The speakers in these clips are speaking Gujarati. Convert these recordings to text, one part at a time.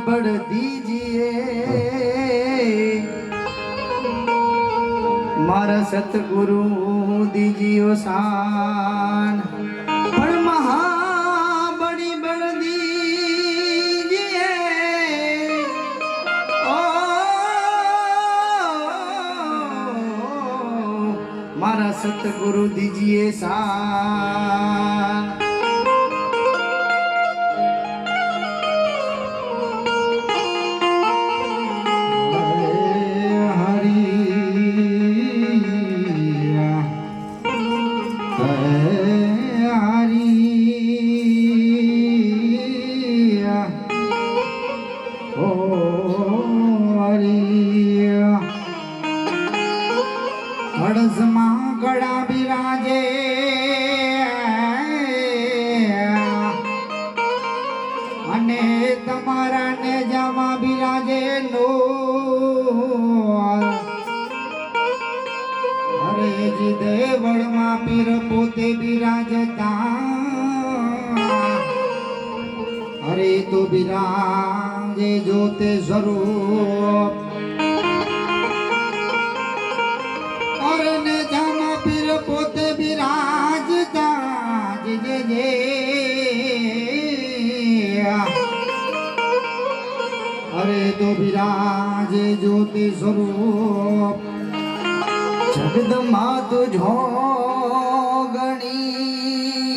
बढ़ दीजिए मारा सतगुरु दीजियो शान पर महा बड़ी बढ़ दीजिए ओ मारा सतगुरु दीजिए शान કળશમાં ગળા બિરાજે અને તમારા નેજામાં બિરાજે નો હરેજી દેવળમાં પીર પોતે બિરાજતા હરે તો બિરાજે જોતે સ્વરૂપ પોતે બિરાજતા જે અરે તો બિરાજે જ્યોતિ સ્વરૂપ જગદમાં તુજો ગણી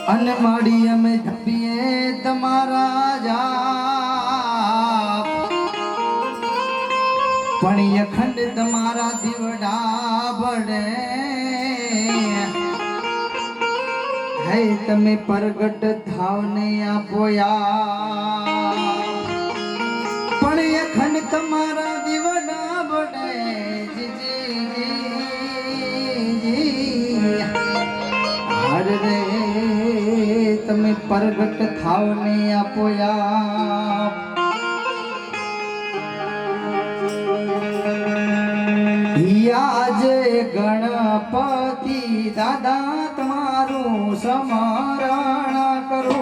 અને માડી અમે ધપીએ તમારા જા પણ અખંડ તમારા દીવડા બળે હે તમે પ્રગટ થાવ ને આપોયા પણ અખંડ તમારા દીવડા બળે હર રે તમે પ્રગટ થાવ ને આપોયા આજે ગણપતિ દાદા તમારું સ્મરણ કરો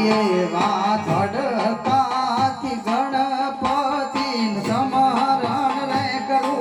એવા ધડકાથી ગણપતિ સ્મરણ રે કરો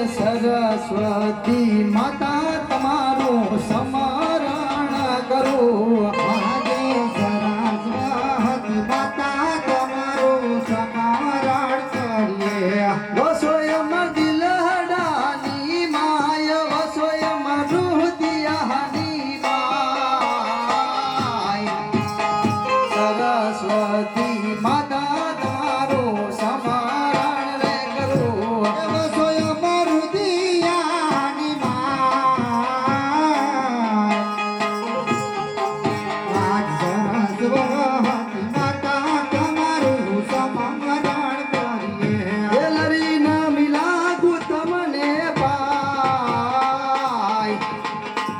સરસ્વતી માતા તમારું સ્મરણ કરો આજે સરસ્વતી માતા તમારું સ્મરણ કરીએ વસોય અમર દિલહડાની માય વસોય અમર રુદિયાની માય સરસ્વતી માતા તમારું સ્મરણ રે કરો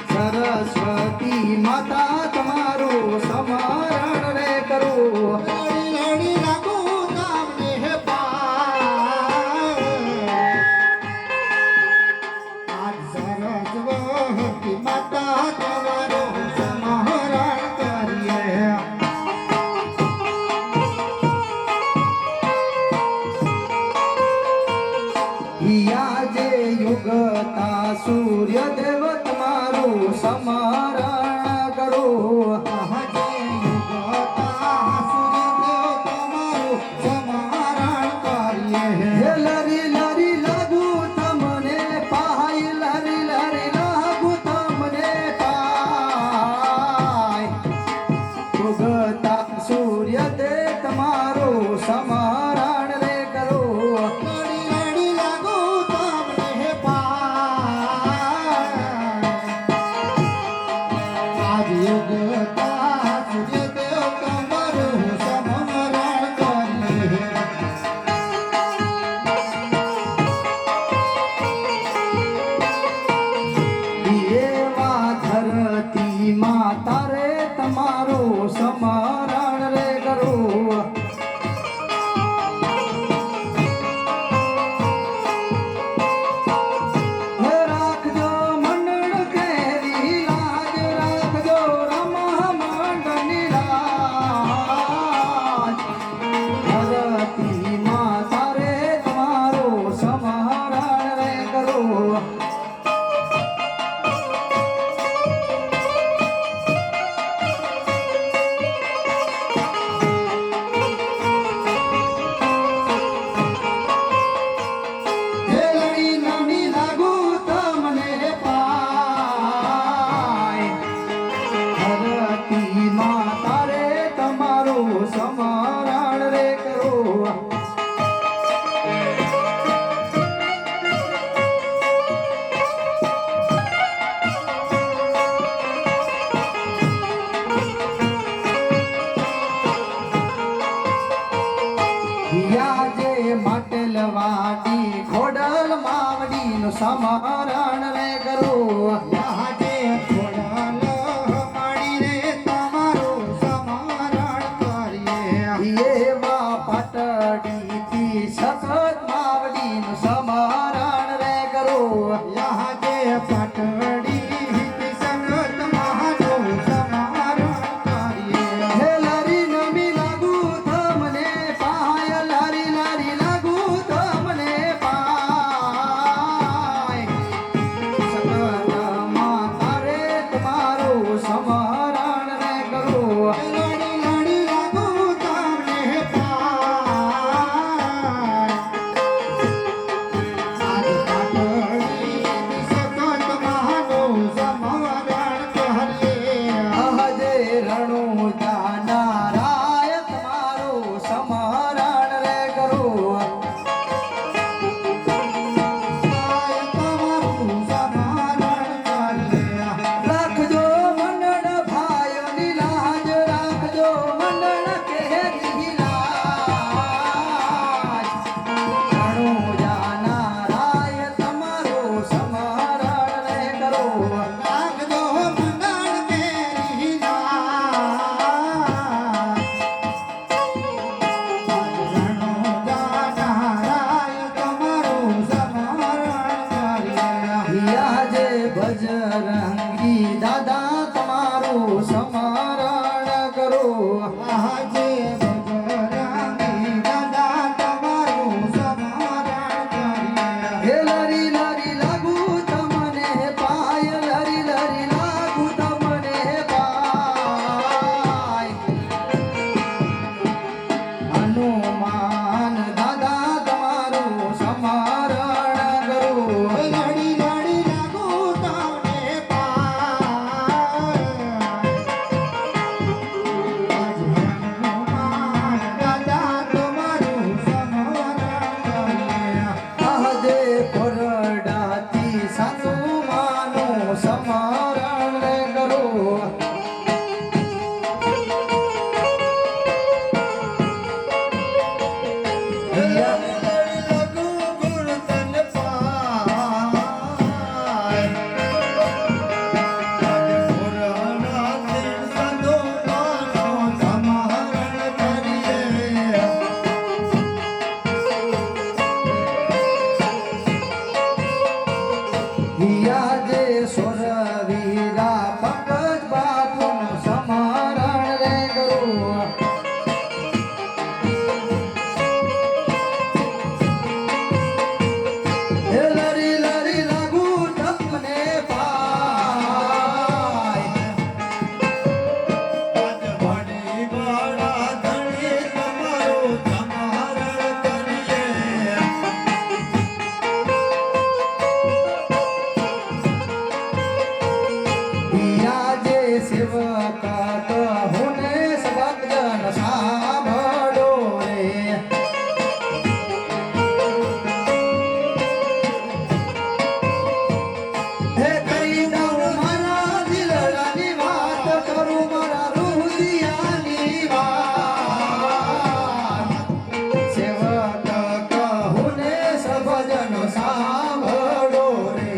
સરસ્વતી માતા તમારું સ્મરણ રે કરો લડી લાગુ તમને આજ સરસ્વતી માતા તમારું સ્મરણ કરીએ આજે યુગતા સૂર્યદેવ તમારું સ્મરણ કરો આજે યુગતા સૂર્યદેવ તમારું સ્મરણ કરીએ લરી લરી લાગુ તમને પાય લરી લરી લાગુ તમને પાય માવડીનું સમારણ રે કરું આજે ખોડલ માડી રે તમારું સમારણ કરીએ એવા પાટડીથી સખત માવડીનું સમારણ રે કરું આજે પાટડી સનત મહાનું સમારણ કરીએ હે લારી નમી લાગુ તમને પાય લારી લારી લાગુ તમને પાય સગનમાં તારે તમારું સમરણ રે કરું લડી લડી લાગુ તમને પાય આજ પાટડી સનત મહાનું સમારણ કરીએ અહજે રણુ જાનારાય તમારું સમરણ રે કરું રાખજો મંડળ ભાઈઓની લાજ રાખજો મંડળ કેરી લાજ રણુ જાનારાય તમારું સમરણ રે કરું આજે બજરંગી દાદા તમારું સમરણ કરું હે લરી લરી લાગુ તમને પાય લરી લરી લાગુ તમને પાય હનુમાન દાદા તમારું સમરણ કરું આજે કોરડાથી સાસુમાનું સમરણ રે કરું આજે સોરવીરા પંકજ બાપુનું સમરણ રે કરું હે લરી લરી લાગુ તમને પાય આજે સેવક કહુને સબજન સાંભળો રે હે કહી દઉં મારા દિલની વાત કરું મારા રુદિયાની વાત સેવક કહુને સબજન સાંભળો રે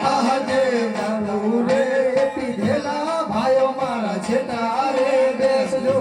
આજે નવું રે પીધેલા ભાઈઓ મારા છેટા રે બેસજો